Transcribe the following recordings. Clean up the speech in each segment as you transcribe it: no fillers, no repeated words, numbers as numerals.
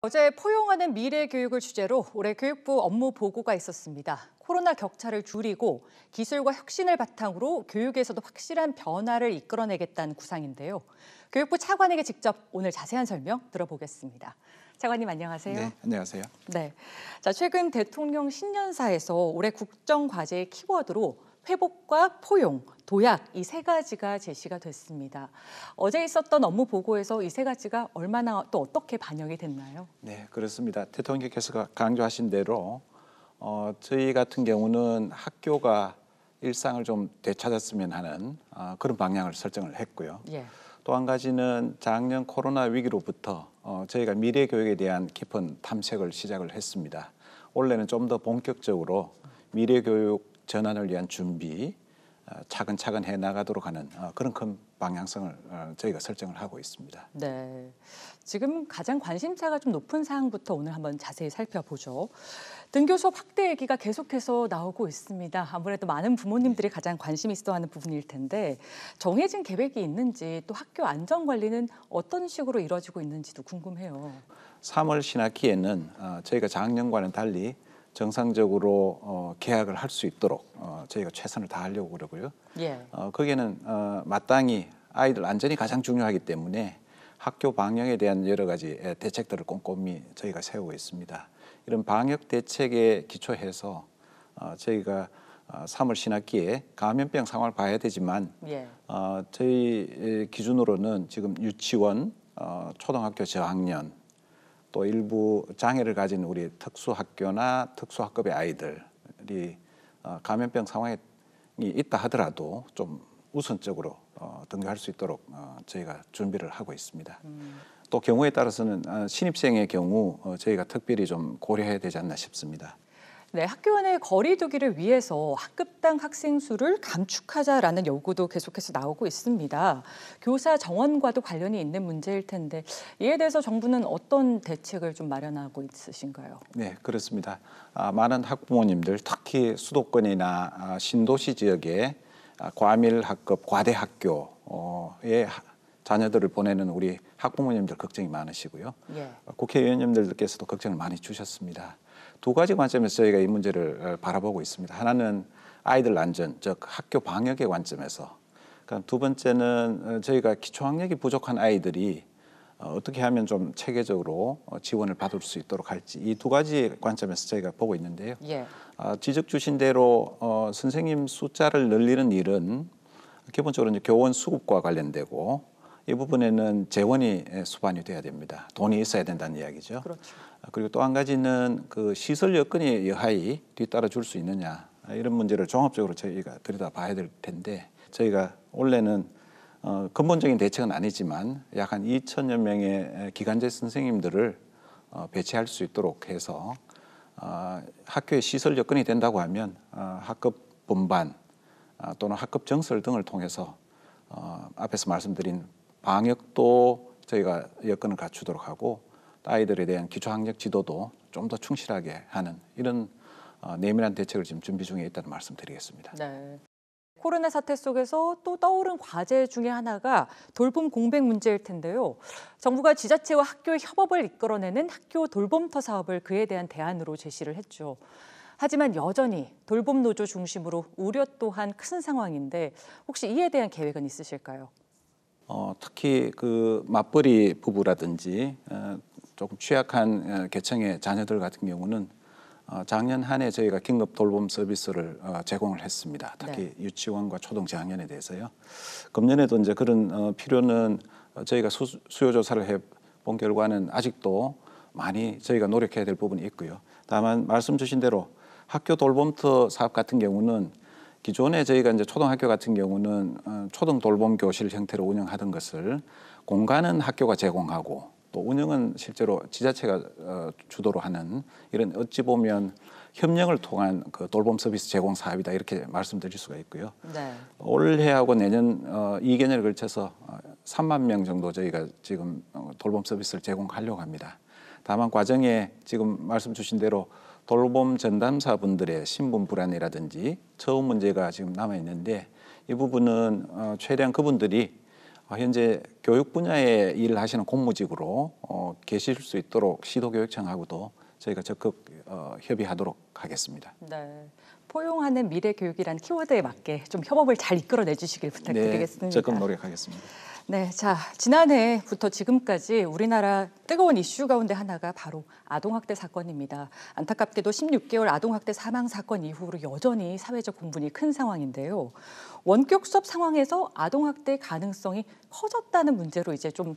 어제 포용하는 미래 교육을 주제로 올해 교육부 업무 보고가 있었습니다. 코로나 격차를 줄이고 기술과 혁신을 바탕으로 교육에서도 확실한 변화를 이끌어내겠다는 구상인데요. 교육부 차관에게 직접 오늘 자세한 설명 들어보겠습니다. 차관님 안녕하세요. 네, 안녕하세요. 네, 최근 대통령 신년사에서 올해 국정과제의 키워드로 회복과 포용, 도약 이 세 가지가 제시가 됐습니다. 어제 있었던 업무 보고에서 이 세 가지가 얼마나 또 어떻게 반영이 됐나요? 네, 그렇습니다. 대통령께서 강조하신 대로 저희 같은 경우는 학교가 일상을 좀 되찾았으면 하는 그런 방향을 설정을 했고요. 예. 또 한 가지는 작년 코로나 위기로부터 저희가 미래 교육에 대한 깊은 탐색을 시작을 했습니다. 올해는 좀 더 본격적으로 미래 교육 전환을 위한 준비 차근차근 해 나가도록 하는 그런 큰 방향성을 저희가 설정을 하고 있습니다. 네, 지금 가장 관심사가 좀 높은 사항부터 오늘 한번 자세히 살펴보죠. 등교 수업 확대 얘기가 계속해서 나오고 있습니다. 아무래도 많은 부모님들이 가장 관심 있어하는 부분일 텐데 정해진 계획이 있는지 또 학교 안전 관리는 어떤 식으로 이루어지고 있는지도 궁금해요. 3월 신학기에는 저희가 작년과는 달리 정상적으로 개학을 할 수 있도록 저희가 최선을 다하려고 그러고요. 예. 거기에는 마땅히 아이들 안전이 가장 중요하기 때문에 학교 방역에 대한 여러 가지 대책들을 꼼꼼히 저희가 세우고 있습니다. 이런 방역 대책에 기초해서 저희가 3월 신학기에 감염병 상황을 봐야 되지만 예. 저희 기준으로는 지금 유치원, 초등학교 저학년 또 일부 장애를 가진 우리 특수학교나 특수학급의 아이들이 감염병 상황이 있다 하더라도 좀 우선적으로 등교할 수 있도록 저희가 준비를 하고 있습니다. 또 경우에 따라서는 신입생의 경우 저희가 특별히 좀 고려해야 되지 않나 싶습니다. 네, 학교 안의 거리 두기를 위해서 학급당 학생 수를 감축하자라는 요구도 계속해서 나오고 있습니다. 교사 정원과도 관련이 있는 문제일 텐데 이에 대해서 정부는 어떤 대책을 좀 마련하고 있으신가요? 네, 그렇습니다. 많은 학부모님들 특히 수도권이나 신도시 지역에 과밀 학급, 과대 학교에 자녀들을 보내는 우리 학부모님들 걱정이 많으시고요. 예. 국회의원님들께서도 걱정을 많이 주셨습니다. 두 가지 관점에서 저희가 이 문제를 바라보고 있습니다. 하나는 아이들 안전, 즉 학교 방역의 관점에서. 그러니까 두 번째는 저희가 기초학력이 부족한 아이들이 어떻게 하면 좀 체계적으로 지원을 받을 수 있도록 할지 이 두 가지 관점에서 저희가 보고 있는데요. 예. 지적 주신 대로 선생님 숫자를 늘리는 일은 기본적으로 이제 교원 수급과 관련되고 이 부분에는 재원이 수반이 돼야 됩니다. 돈이 있어야 된다는 이야기죠. 그렇죠. 그리고 또 한 가지는 그 시설 여건이 여하히 뒤따라 줄 수 있느냐 이런 문제를 종합적으로 저희가 들여다봐야 될 텐데 저희가 원래는 근본적인 대책은 아니지만 약 한 2천여 명의 기간제 선생님들을 배치할 수 있도록 해서 학교의 시설 여건이 된다고 하면 학급 분반 또는 학급 정설 등을 통해서 앞에서 말씀드린 방역도 저희가 여건을 갖추도록 하고 아이들에 대한 기초학력 지도도 좀 더 충실하게 하는 이런 내밀한 대책을 지금 준비 중에 있다는 말씀드리겠습니다. 네. 코로나 사태 속에서 또 떠오른 과제 중에 하나가 돌봄 공백 문제일 텐데요. 정부가 지자체와 학교의 협업을 이끌어내는 학교 돌봄터 사업을 그에 대한 대안으로 제시를 했죠. 하지만 여전히 돌봄 노조 중심으로 우려 또한 큰 상황인데 혹시 이에 대한 계획은 있으실까요? 특히 그 맞벌이 부부라든지 조금 취약한 계층의 자녀들 같은 경우는 작년 한 해 저희가 긴급 돌봄 서비스를 제공을 했습니다. 특히 네. 유치원과 초등 저학년에 대해서요. 금년에도 이제 그런 필요는 저희가 수요 조사를 해본 결과는 아직도 많이 저희가 노력해야 될 부분이 있고요. 다만 말씀 주신 대로 학교 돌봄터 사업 같은 경우는 기존에 저희가 이제 초등학교 같은 경우는 초등 돌봄 교실 형태로 운영하던 것을 공간은 학교가 제공하고 또 운영은 실제로 지자체가 주도로 하는 이런 어찌 보면 협력을 통한 그 돌봄 서비스 제공 사업이다 이렇게 말씀드릴 수가 있고요. 네. 올해하고 내년 2개년에 걸쳐서 3만 명 정도 저희가 지금 돌봄 서비스를 제공하려고 합니다. 다만 과정에 지금 말씀 주신 대로 돌봄 전담사분들의 신분 불안이라든지 처우 문제가 지금 남아 있는데 이 부분은 최대한 그분들이 현재 교육 분야에 일을 하시는 공무직으로 계실 수 있도록 시도교육청하고도 저희가 적극 협의하도록 하겠습니다. 네. 포용하는 미래 교육이란 키워드에 맞게 좀 협업을 잘 이끌어내 주시길 부탁드리겠습니다. 네, 적극 노력하겠습니다. 네, 자, 지난해부터 지금까지 우리나라 뜨거운 이슈 가운데 하나가 바로 아동학대 사건입니다. 안타깝게도 16개월 아동학대 사망 사건 이후로 여전히 사회적 공분이 큰 상황인데요. 원격 수업 상황에서 아동학대 가능성이 커졌다는 문제로 이제 좀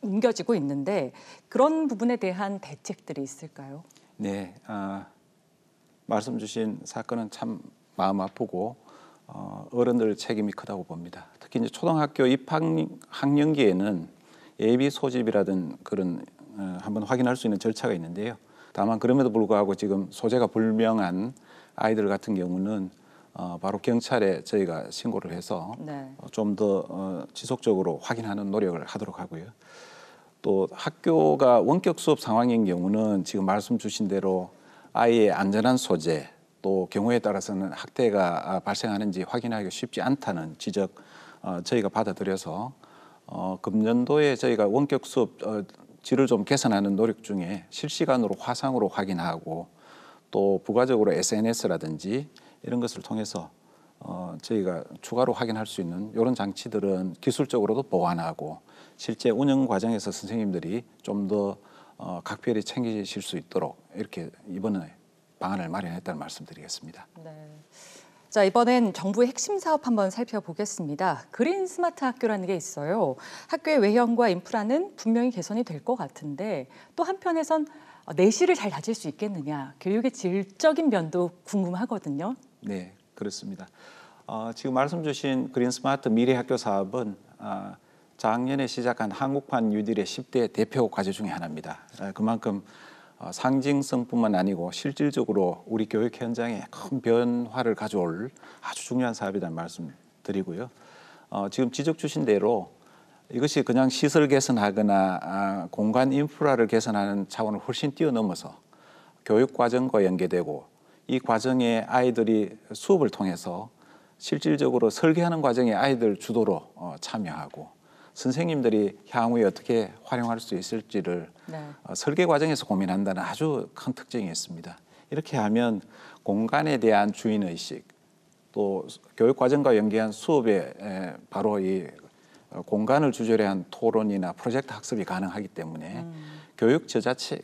옮겨지고 있는데 그런 부분에 대한 대책들이 있을까요? 네, 말씀 주신 사건은 참 마음 아프고 어른들 책임이 크다고 봅니다. 특히 이제 초등학교 입학 학년기에는 예비 소집이라든 그런 한번 확인할 수 있는 절차가 있는데요. 다만 그럼에도 불구하고 지금 소재가 불명한 아이들 같은 경우는 바로 경찰에 저희가 신고를 해서 네. 좀 더 지속적으로 확인하는 노력을 하도록 하고요. 또 학교가 원격 수업 상황인 경우는 지금 말씀 주신 대로 아이의 안전한 소재 또 경우에 따라서는 학대가 발생하는지 확인하기가 쉽지 않다는 지적 저희가 받아들여서 금년도에 저희가 원격 수업 질을 좀 개선하는 노력 중에 실시간으로 화상으로 확인하고 또 부가적으로 SNS라든지 이런 것을 통해서 저희가 추가로 확인할 수 있는 이런 장치들은 기술적으로도 보완하고 실제 운영 과정에서 선생님들이 좀 더 각별히 챙기실 수 있도록 이렇게 이번에 방안을 마련했다는 말씀드리겠습니다. 네. 자, 이번엔 정부의 핵심 사업 한번 살펴보겠습니다. 그린 스마트 학교라는 게 있어요. 학교의 외형과 인프라는 분명히 개선이 될 것 같은데 또 한편에선 내실을 잘 다질 수 있겠느냐, 교육의 질적인 면도 궁금하거든요. 네, 그렇습니다. 지금 말씀 주신 그린 스마트 미래 학교 사업은 작년에 시작한 한국판 뉴딜의 10대 대표 과제 중에 하나입니다. 그만큼 상징성뿐만 아니고 실질적으로 우리 교육 현장에 큰 변화를 가져올 아주 중요한 사업이라는 말씀 드리고요. 지금 지적 주신 대로 이것이 그냥 시설 개선하거나 공간 인프라를 개선하는 차원을 훨씬 뛰어넘어서 교육 과정과 연계되고 이 과정에 아이들이 수업을 통해서 실질적으로 설계하는 과정에 아이들 주도로 참여하고 선생님들이 향후에 어떻게 활용할 수 있을지를 네. 설계 과정에서 고민한다는 아주 큰 특징이 있습니다. 이렇게 하면 공간에 대한 주인의식 또 교육 과정과 연계한 수업에 바로 이 공간을 주제로 한 토론이나 프로젝트 학습이 가능하기 때문에 교육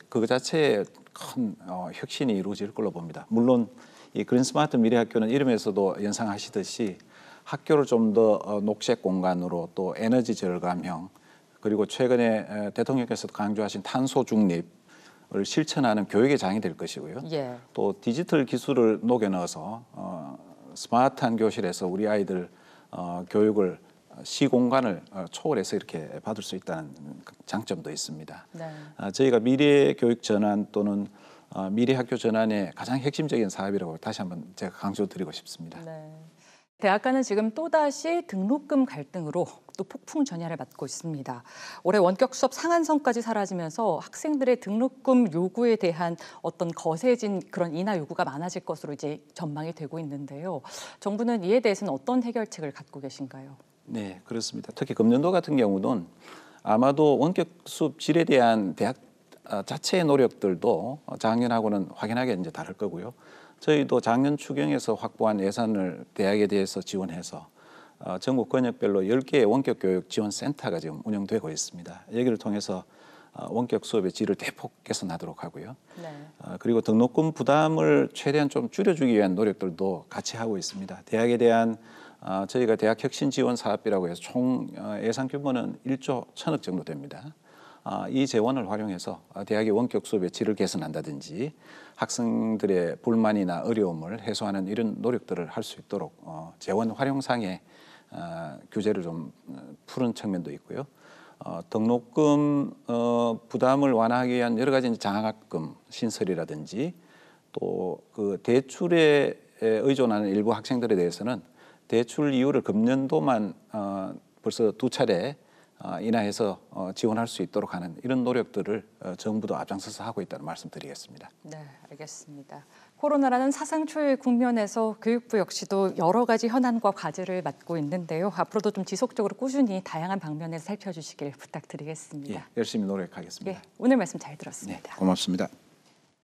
그 자체에 큰 혁신이 이루어질 걸로 봅니다. 물론 이 그린 스마트 미래 학교는 이름에서도 연상하시듯이 학교를 좀 더 녹색 공간으로 또 에너지 절감형 그리고 최근에 대통령께서도 강조하신 탄소 중립을 실천하는 교육의 장이 될 것이고요. 예. 또 디지털 기술을 녹여 넣어서 스마트한 교실에서 우리 아이들 교육을 시공간을 초월해서 이렇게 받을 수 있다는 장점도 있습니다. 네. 저희가 미래 교육 전환 또는 미래 학교 전환의 가장 핵심적인 사업이라고 다시 한번 제가 강조드리고 싶습니다. 네. 대학가는 지금 또다시 등록금 갈등으로 또 폭풍 전야를 맞고 있습니다. 올해 원격 수업 상한선까지 사라지면서 학생들의 등록금 요구에 대한 어떤 거세진 그런 인하 요구가 많아질 것으로 이제 전망이 되고 있는데요. 정부는 이에 대해서는 어떤 해결책을 갖고 계신가요? 네, 그렇습니다. 특히 금년도 같은 경우는 아마도 원격 수업 질에 대한 대학 자체의 노력들도 작년하고는 확연하게 이제 다를 거고요. 저희도 작년 추경에서 확보한 예산을 대학에 대해서 지원해서 전국 권역별로 10개의 원격 교육 지원 센터가 지금 운영되고 있습니다. 여기를 통해서 원격 수업의 질을 대폭 개선하도록 하고요. 네. 그리고 등록금 부담을 최대한 좀 줄여주기 위한 노력들도 같이 하고 있습니다. 대학에 대한 저희가 대학 혁신 지원 사업비라고 해서 총 예산 규모는 1조 1천억 정도 됩니다. 이 재원을 활용해서 대학의 원격 수업의 질을 개선한다든지 학생들의 불만이나 어려움을 해소하는 이런 노력들을 할 수 있도록 재원 활용상의 규제를 좀 푸는 측면도 있고요. 등록금 부담을 완화하기 위한 여러 가지 장학금 신설이라든지 또 그 대출에 의존하는 일부 학생들에 대해서는 대출 이율을 금년도만 벌써 2차례 인하해서 지원할 수 있도록 하는 이런 노력들을 정부도 앞장서서 하고 있다는 말씀드리겠습니다. 네, 알겠습니다. 코로나라는 사상 초유의 국면에서 교육부 역시도 여러 가지 현안과 과제를 맡고 있는데요. 앞으로도 좀 지속적으로 꾸준히 다양한 방면에서 살펴주시길 부탁드리겠습니다. 예, 열심히 노력하겠습니다. 예, 오늘 말씀 잘 들었습니다. 네, 고맙습니다.